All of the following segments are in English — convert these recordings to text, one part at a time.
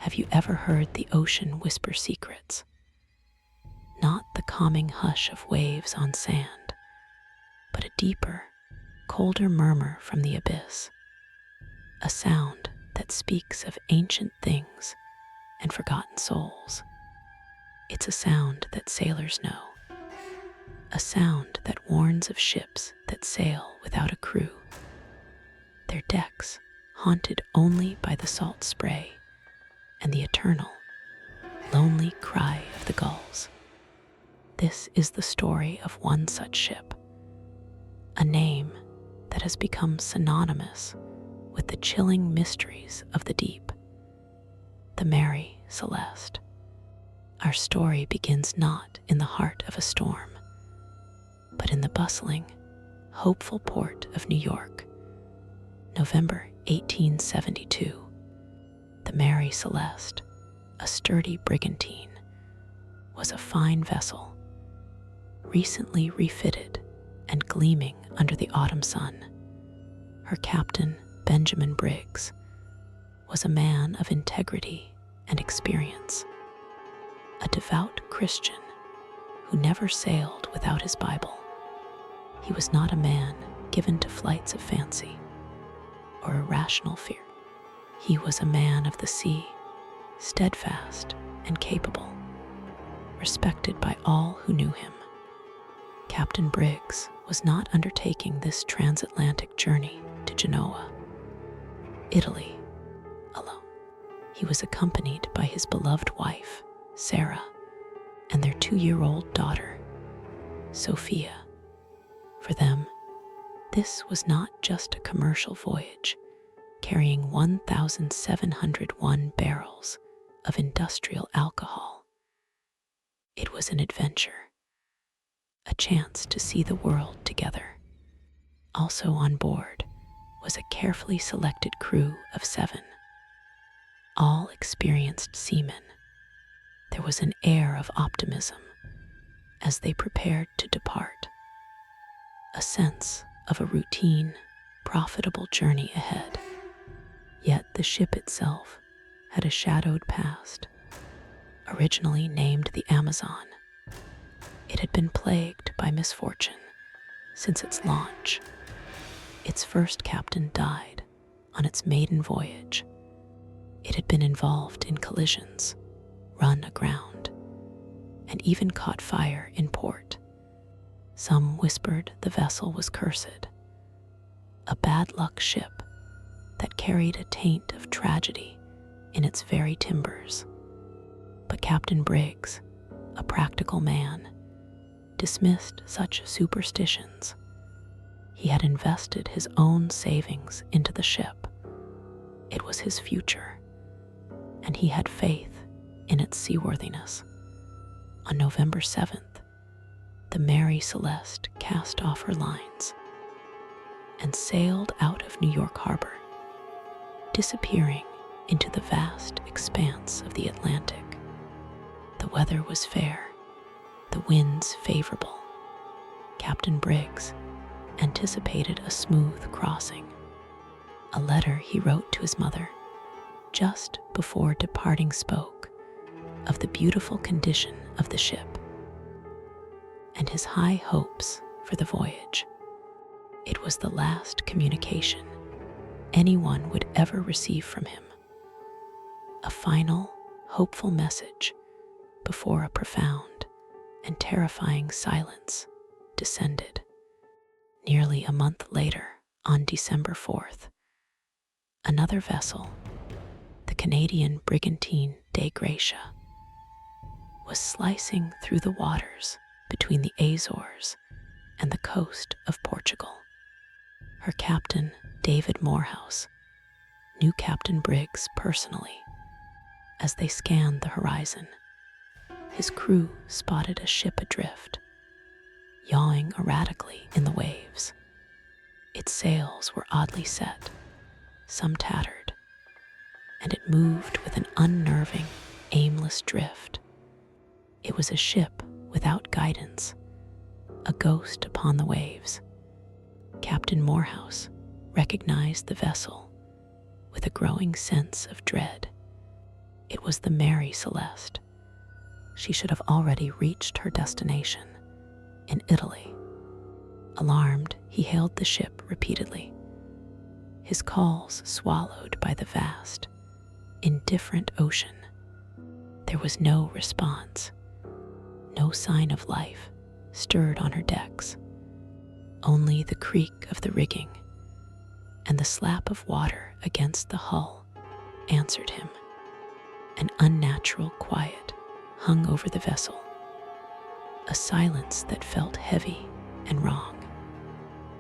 Have you ever heard the ocean whisper secrets? Not the calming hush of waves on sand, but a deeper, colder murmur from the abyss. A sound that speaks of ancient things and forgotten souls. It's a sound that sailors know. A sound that warns of ships that sail without a crew. Their decks haunted only by the salt spray and the eternal, lonely cry of the gulls. This is the story of one such ship, a name that has become synonymous with the chilling mysteries of the deep, the Mary Celeste. Our story begins not in the heart of a storm, but in the bustling, hopeful port of New York. November 1872. The Mary Celeste, a sturdy brigantine, was a fine vessel, recently refitted and gleaming under the autumn sun. Her captain, Benjamin Briggs, was a man of integrity and experience, a devout Christian who never sailed without his Bible. He was not a man given to flights of fancy or irrational fear. He was a man of the sea, steadfast and capable, respected by all who knew him. Captain Briggs was not undertaking this transatlantic journey to Genoa, Italy, alone. He was accompanied by his beloved wife, Sarah, and their 2-year-old daughter, Sophia. For them, this was not just a commercial voyage carrying 1,701 barrels of industrial alcohol. It was an adventure, a chance to see the world together. Also on board was a carefully selected crew of 7, all experienced seamen. There was an air of optimism as they prepared to depart, a sense of a routine, profitable journey ahead. Yet the ship itself had a shadowed past. Originally named the Amazon, it had been plagued by misfortune since its launch. Its first captain died on its maiden voyage. It had been involved in collisions, run aground, and even caught fire in port. Some whispered the vessel was cursed, a bad luck ship that carried a taint of tragedy in its very timbers. But Captain Briggs, a practical man, dismissed such superstitions. He had invested his own savings into the ship. It was his future, and he had faith in its seaworthiness. On November 7th, the Mary Celeste cast off her lines and sailed out of New York Harbor, disappearing into the vast expanse of the Atlantic. The weather was fair, the winds favorable. Captain Briggs anticipated a smooth crossing. A letter he wrote to his mother just before departing spoke of the beautiful condition of the ship and his high hopes for the voyage. It was the last communication anyone would ever receive from him, a final, hopeful message before a profound and terrifying silence descended. Nearly a month later, on December 4th, another vessel, the Canadian brigantine De Gracia, was slicing through the waters between the Azores and the coast of Portugal. Her captain, David Morehouse, knew Captain Briggs personally. As they scanned the horizon, his crew spotted a ship adrift, yawing erratically in the waves. Its sails were oddly set, some tattered, and it moved with an unnerving, aimless drift. It was a ship without guidance, a ghost upon the waves. Captain Morehouse recognized the vessel with a growing sense of dread. It was the Mary Celeste. She should have already reached her destination, in Italy. Alarmed, he hailed the ship repeatedly, his calls swallowed by the vast, indifferent ocean. There was no response. No sign of life stirred on her decks. Only the creak of the rigging and the slap of water against the hull answered him. An unnatural quiet hung over the vessel, a silence that felt heavy and wrong.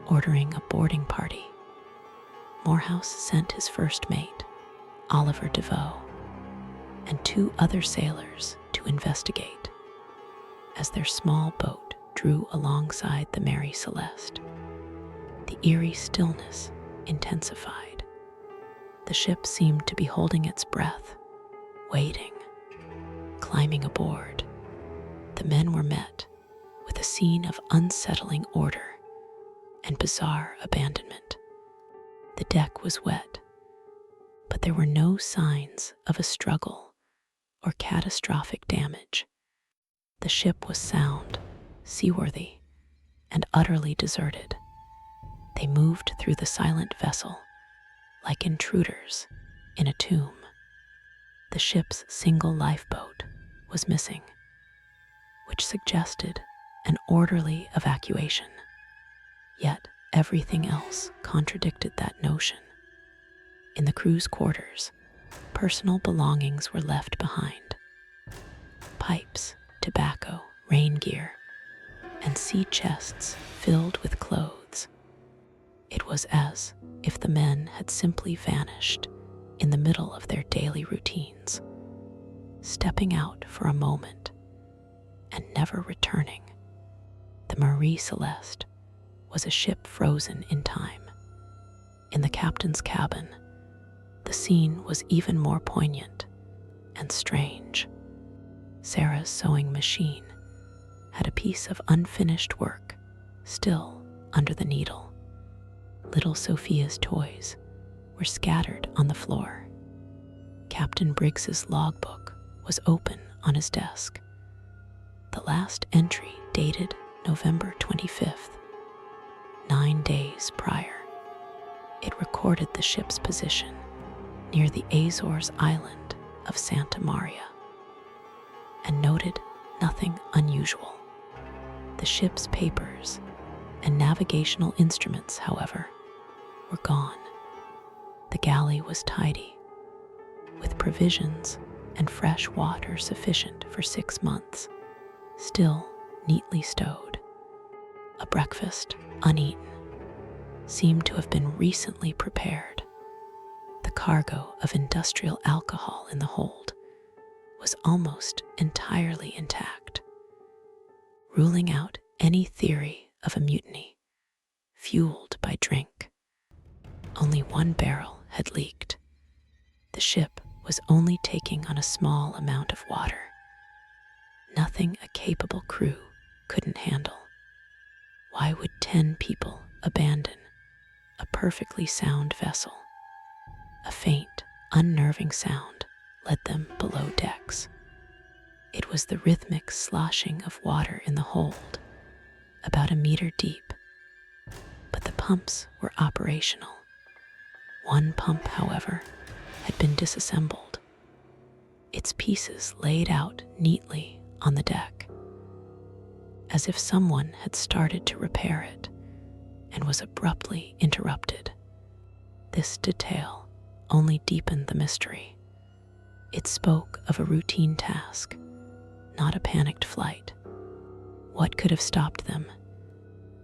Ordering a boarding party, Morehouse sent his first mate, Oliver DeVoe, and 2 other sailors to investigate. As their small boat drew alongside the Mary Celeste, the eerie stillness intensified. The ship seemed to be holding its breath, waiting. Climbing aboard, the men were met with a scene of unsettling order and bizarre abandonment. The deck was wet, but there were no signs of a struggle or catastrophic damage. The ship was sound, seaworthy, and utterly deserted. They moved through the silent vessel like intruders in a tomb. The ship's single lifeboat was missing, which suggested an orderly evacuation. Yet everything else contradicted that notion. In the crew's quarters, personal belongings were left behind. Pipes, tobacco, rain gear, and sea chests filled with clothes. It was as if the men had simply vanished in the middle of their daily routines, stepping out for a moment and never returning. The Marie Celeste was a ship frozen in time. In the captain's cabin, the scene was even more poignant and strange. Sarah's sewing machine had a piece of unfinished work still under the needle. Little Sophia's toys were scattered on the floor. Captain Briggs's logbook was open on his desk. The last entry dated November 25th, 9 days prior. It recorded the ship's position near the Azores island of Santa Maria and noted nothing unusual. The ship's papers and navigational instruments, however, were gone. The galley was tidy, with provisions and fresh water sufficient for 6 months, still neatly stowed. A breakfast, uneaten, seemed to have been recently prepared. The cargo of industrial alcohol in the hold was almost entirely intact, ruling out any theory of a mutiny fueled by drink. Only 1 barrel had leaked. The ship was only taking on a small amount of water, nothing a capable crew couldn't handle. Why would 10 people abandon a perfectly sound vessel? A faint, unnerving sound led them below decks. It was the rhythmic sloshing of water in the hold, about a meter deep. But the pumps were operational. 1 pump, however, had been disassembled, its pieces laid out neatly on the deck, as if someone had started to repair it and was abruptly interrupted. This detail only deepened the mystery. It spoke of a routine task, not a panicked flight. What could have stopped them?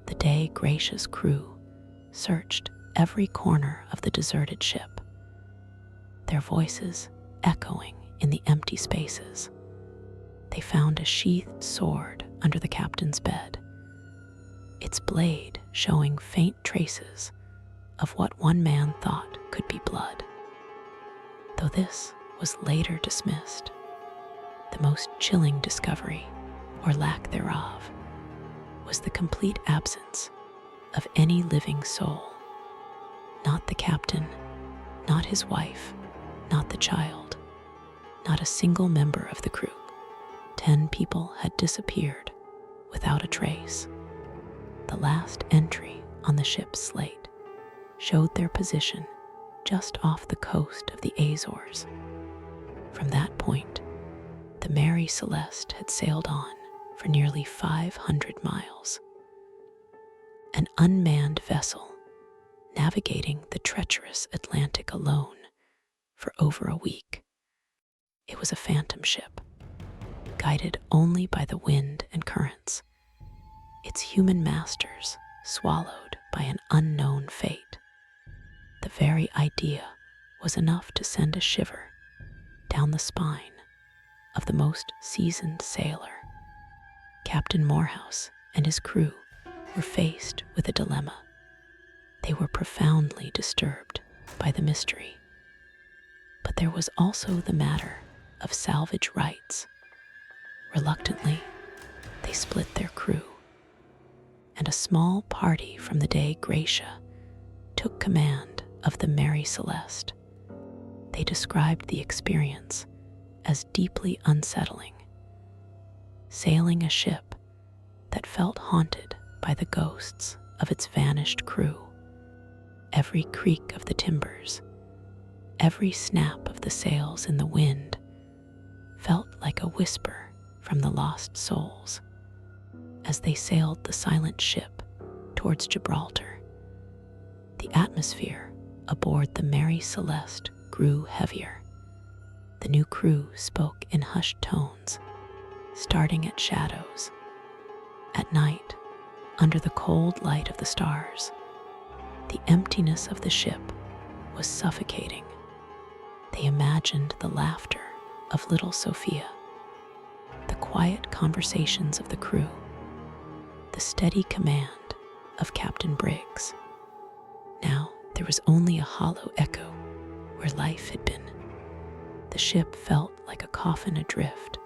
The day Gracia's crew searched every corner of the deserted ship, their voices echoing in the empty spaces. They found a sheathed sword under the captain's bed, its blade showing faint traces of what one man thought could be blood. Though this was later dismissed, the most chilling discovery, or lack thereof, was the complete absence of any living soul. Not the captain, not his wife, not the child, Not a single member of the crew. 10 people had disappeared without a trace. The last entry on the ship's slate showed their position just off the coast of the Azores. From that point, the Mary Celeste had sailed on for nearly 500 miles. An unmanned vessel navigating the treacherous Atlantic alone for over a week. It was a phantom ship, guided only by the wind and currents, its human masters swallowed by an unknown fate. The very idea was enough to send a shiver down the spine of the most seasoned sailor. Captain Morehouse and his crew were faced with a dilemma. They were profoundly disturbed by the mystery. But there was also the matter of salvage rights. Reluctantly, they split their crew, and a small party from the Dei Gratia took command of the Mary Celeste. They described the experience as deeply unsettling, sailing a ship that felt haunted by the ghosts of its vanished crew. Every creak of the timbers, every snap of the sails in the wind felt like a whisper from the lost souls. As they sailed the silent ship towards Gibraltar, the atmosphere aboard the Mary Celeste grew heavier. The new crew spoke in hushed tones, starting at shadows. At night, under the cold light of the stars, the emptiness of the ship was suffocating. They imagined the laughter of little Sophia, the quiet conversations of the crew, the steady command of Captain Briggs. Now there was only a hollow echo where life had been. The ship felt like a coffin adrift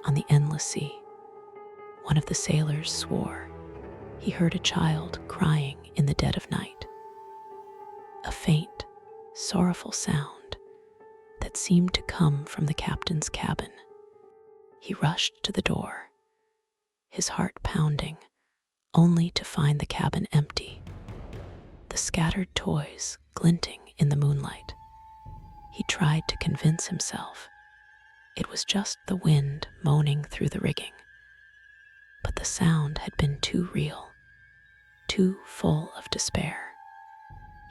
on the endless sea. One of the sailors swore he heard a child crying in the dead of night. A faint, sorrowful sound that seemed to come from the captain's cabin. He rushed to the door, his heart pounding, only to find the cabin empty, the scattered toys glinting in the moonlight. He tried to convince himself it was just the wind moaning through the rigging. But the sound had been too real, too full of despair.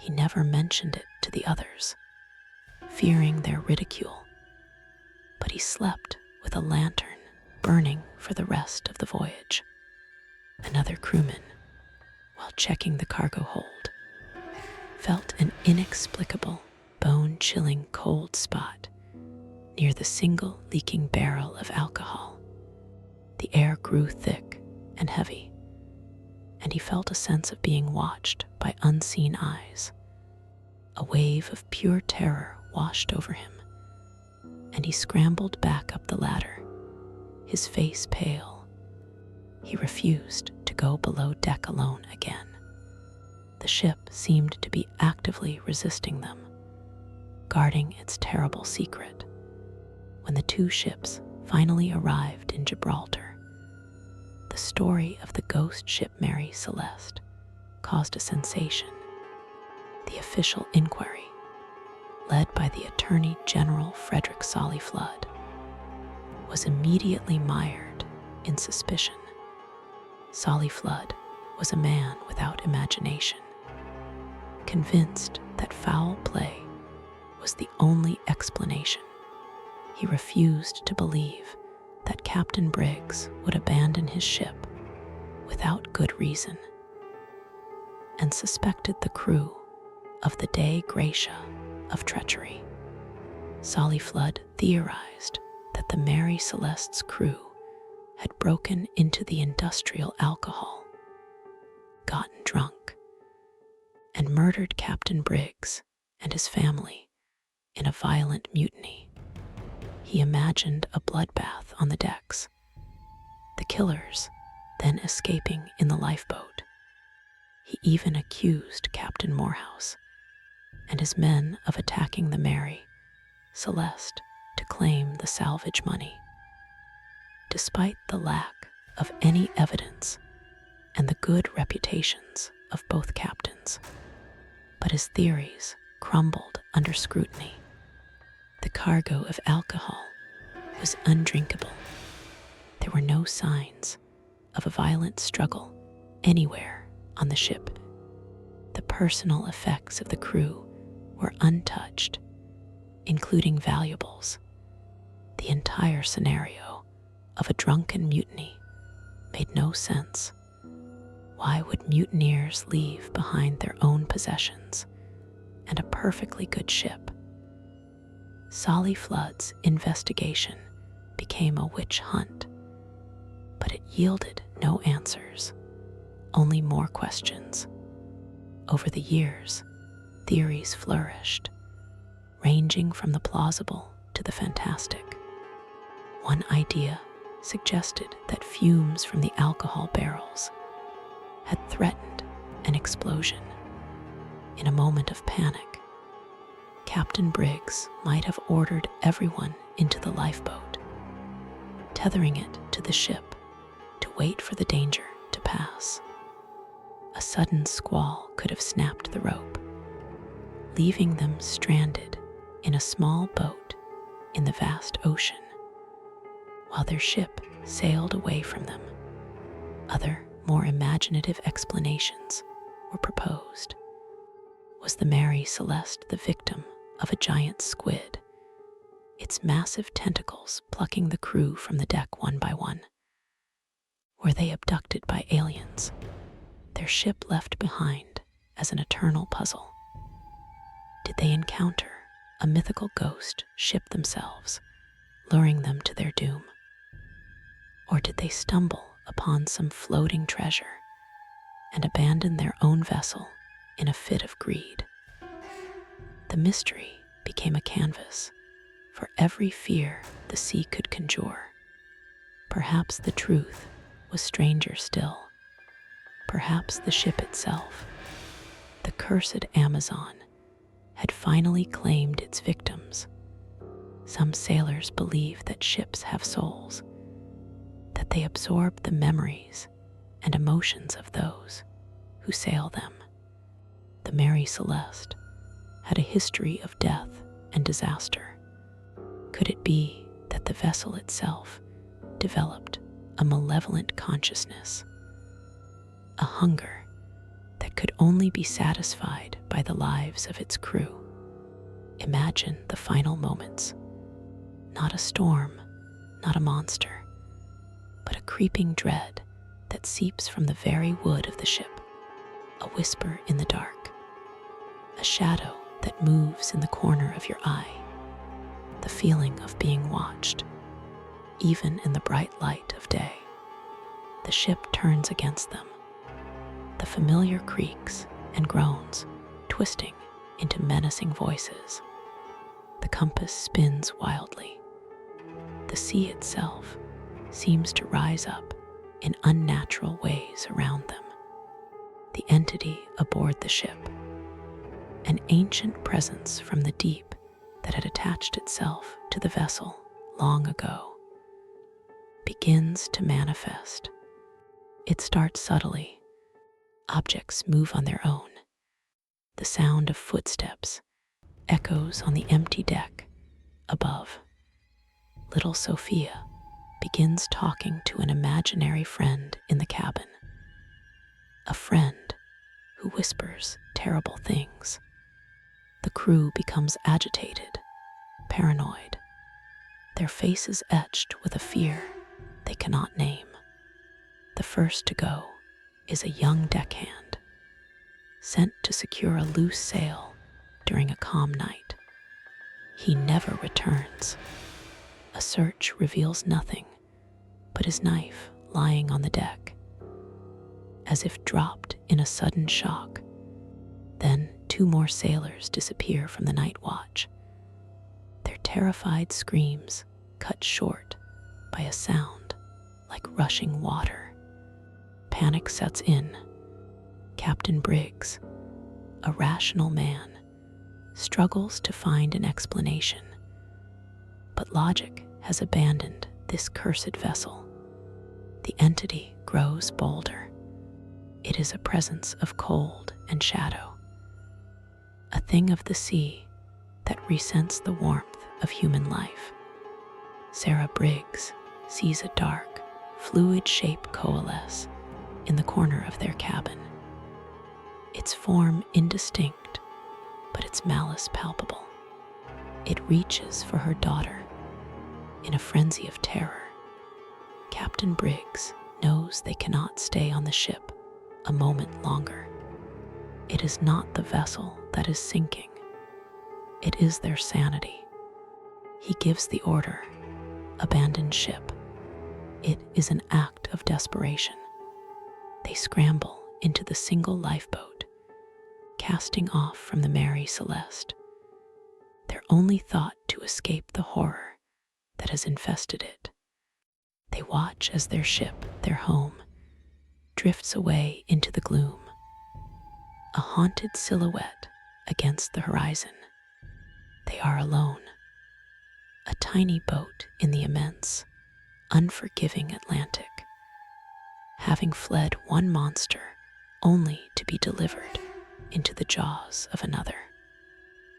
He never mentioned it to the others, fearing their ridicule. But he slept with a lantern burning for the rest of the voyage. Another crewman, while checking the cargo hold, felt an inexplicable, bone-chilling cold spot near the single leaking barrel of alcohol. The air grew thick and heavy, and he felt a sense of being watched by unseen eyes. A wave of pure terror washed over him, and he scrambled back up the ladder, his face pale. He refused to go below deck alone again. The ship seemed to be actively resisting them, guarding its terrible secret. When the two ships finally arrived in Gibraltar, the story of the ghost ship Mary Celeste caused a sensation. The official inquiry, led by the Attorney General Frederick Solly Flood, was immediately mired in suspicion. Solly Flood was a man without imagination, convinced that foul play was the only explanation. He refused to believe that Captain Briggs would abandon his ship without good reason, and suspected the crew of the Dei Gratia of treachery. Solly Flood theorized that the Mary Celeste's crew had broken into the industrial alcohol, gotten drunk, and murdered Captain Briggs and his family in a violent mutiny. He imagined a bloodbath on the decks, the killers then escaping in the lifeboat. He even accused Captain Morehouse and his men of attacking the Mary Celeste to claim the salvage money, despite the lack of any evidence and the good reputations of both captains. But his theories crumbled under scrutiny. The cargo of alcohol was undrinkable. There were no signs of a violent struggle anywhere on the ship. The personal effects of the crew were untouched, including valuables. The entire scenario of a drunken mutiny made no sense. Why would mutineers leave behind their own possessions and a perfectly good ship? Solly Flood's investigation became a witch hunt, but it yielded no answers, only more questions. Over the years, theories flourished, ranging from the plausible to the fantastic. One idea suggested that fumes from the alcohol barrels had threatened an explosion. In a moment of panic, Captain Briggs might have ordered everyone into the lifeboat, tethering it to the ship to wait for the danger to pass. A sudden squall could have snapped the rope, leaving them stranded in a small boat in the vast ocean, while their ship sailed away from them. Other, more imaginative explanations were proposed. Was the Mary Celeste the victim of a giant squid, its massive tentacles plucking the crew from the deck one by one? Were they abducted by aliens, their ship left behind as an eternal puzzle? Did they encounter a mythical ghost ship themselves, luring them to their doom? Or did they stumble upon some floating treasure and abandon their own vessel in a fit of greed? The mystery became a canvas for every fear the sea could conjure. Perhaps the truth was stranger still. Perhaps the ship itself, the cursed Amazon, had finally claimed its victims. Some sailors believe that ships have souls, that they absorb the memories and emotions of those who sail them. The Mary Celeste had a history of death and disaster. Could it be that the vessel itself developed a malevolent consciousness, a hunger that could only be satisfied by the lives of its crew? Imagine the final moments. Not a storm, not a monster, but a creeping dread that seeps from the very wood of the ship, a whisper in the dark, a shadow that moves in the corner of your eye, the feeling of being watched, even in the bright light of day. The ship turns against them, the familiar creaks and groans twisting into menacing voices. The compass spins wildly. The sea itself seems to rise up in unnatural ways around them. The entity aboard the ship, an ancient presence from the deep that had attached itself to the vessel long ago, begins to manifest. It starts subtly. Objects move on their own. The sound of footsteps echoes on the empty deck above. Little Sophia begins talking to an imaginary friend in the cabin, a friend who whispers terrible things. The crew becomes agitated, paranoid, their faces etched with a fear they cannot name. The first to go is a young deckhand, sent to secure a loose sail during a calm night. He never returns. A search reveals nothing but his knife lying on the deck, as if dropped in a sudden shock. Then 2 more sailors disappear from the night watch, their terrified screams cut short by a sound like rushing water. Panic sets in. Captain Briggs, a rational man, struggles to find an explanation. But logic has abandoned this cursed vessel. The entity grows bolder. It is a presence of cold and shadow, a thing of the sea that resents the warmth of human life. Sarah Briggs sees a dark, fluid shape coalesce in the corner of their cabin. Its form indistinct, but its malice palpable. It reaches for her daughter. In a frenzy of terror, Captain Briggs knows they cannot stay on the ship a moment longer. It is not the vessel that is sinking. It is their sanity. He gives the order, abandon ship. It is an act of desperation. They scramble into the single lifeboat, casting off from the Mary Celeste, their only thought to escape the horror that has infested it. They watch as their ship, their home, drifts away into the gloom, a haunted silhouette against the horizon. They are alone, a tiny boat in the immense, unforgiving Atlantic, having fled one monster only to be delivered into the jaws of another.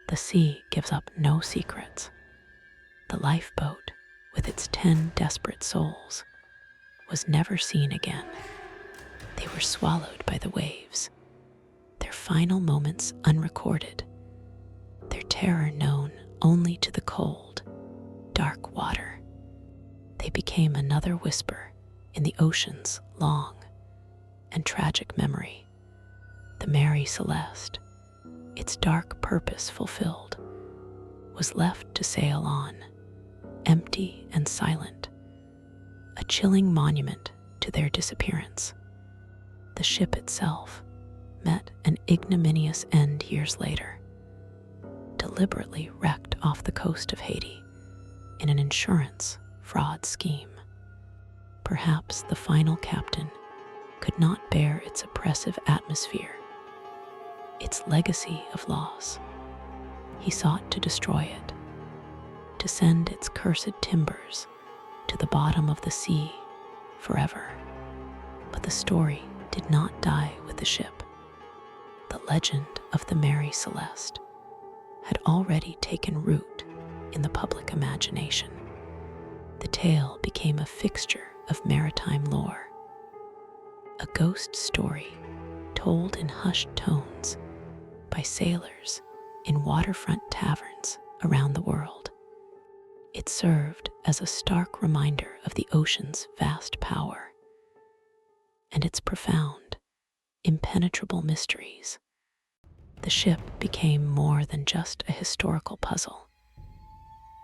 The sea gives up no secrets. The lifeboat, with its 10 desperate souls, was never seen again. They were swallowed by the waves, their final moments unrecorded, their terror known only to the cold, dark water. They became another whisper in the ocean's long and tragic memory. The Mary Celeste, its dark purpose fulfilled, was left to sail on, empty and silent, a chilling monument to their disappearance. The ship itself met an ignominious end years later, deliberately wrecked off the coast of Haiti in an insurance fraud scheme. Perhaps the final captain could not bear its oppressive atmosphere, its legacy of loss. He sought to destroy it, to send its cursed timbers to the bottom of the sea forever. But the story did not die with the ship. The legend of the Mary Celeste had already taken root in the public imagination. The tale became a fixture of maritime lore, a ghost story told in hushed tones by sailors in waterfront taverns around the world. It served as a stark reminder of the ocean's vast power and its profound, impenetrable mysteries. The ship became more than just a historical puzzle.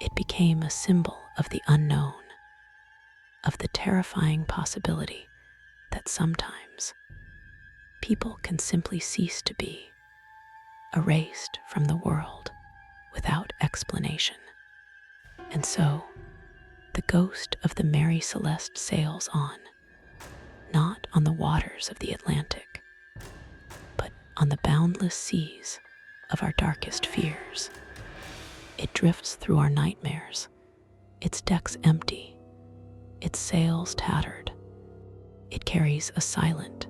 It became a symbol of the unknown, of the terrifying possibility that sometimes people can simply cease to be, erased from the world without explanation. And so, the ghost of the Mary Celeste sails on, not on the waters of the Atlantic, but on the boundless seas of our darkest fears. It drifts through our nightmares, its decks empty, its sails tattered. It carries a silent,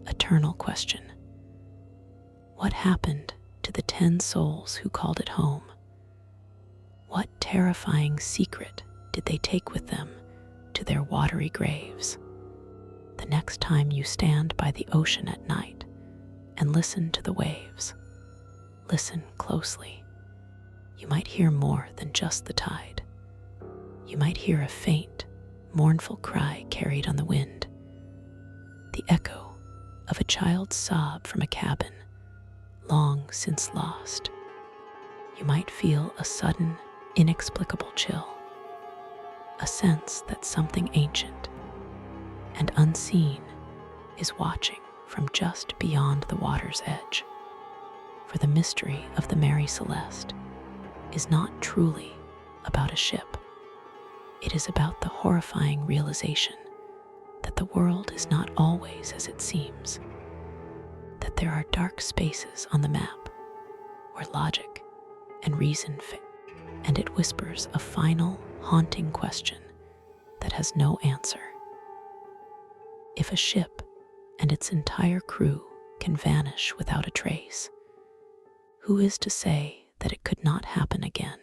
eternal question. What happened to the 10 souls who called it home? What terrifying secret did they take with them to their watery graves? The next time you stand by the ocean at night and listen to the waves, listen closely. You might hear more than just the tide. You might hear a faint, mournful cry carried on the wind, the echo of a child's sob from a cabin long since lost. You might feel a sudden, inexplicable chill, a sense that something ancient and unseen is watching from just beyond the water's edge. For the mystery of the Mary Celeste is not truly about a ship. It is about the horrifying realization that the world is not always as it seems, that there are dark spaces on the map where logic and reason fail, and it whispers a final, haunting question that has no answer. If a ship and its entire crew can vanish without a trace, who is to say that it could not happen again?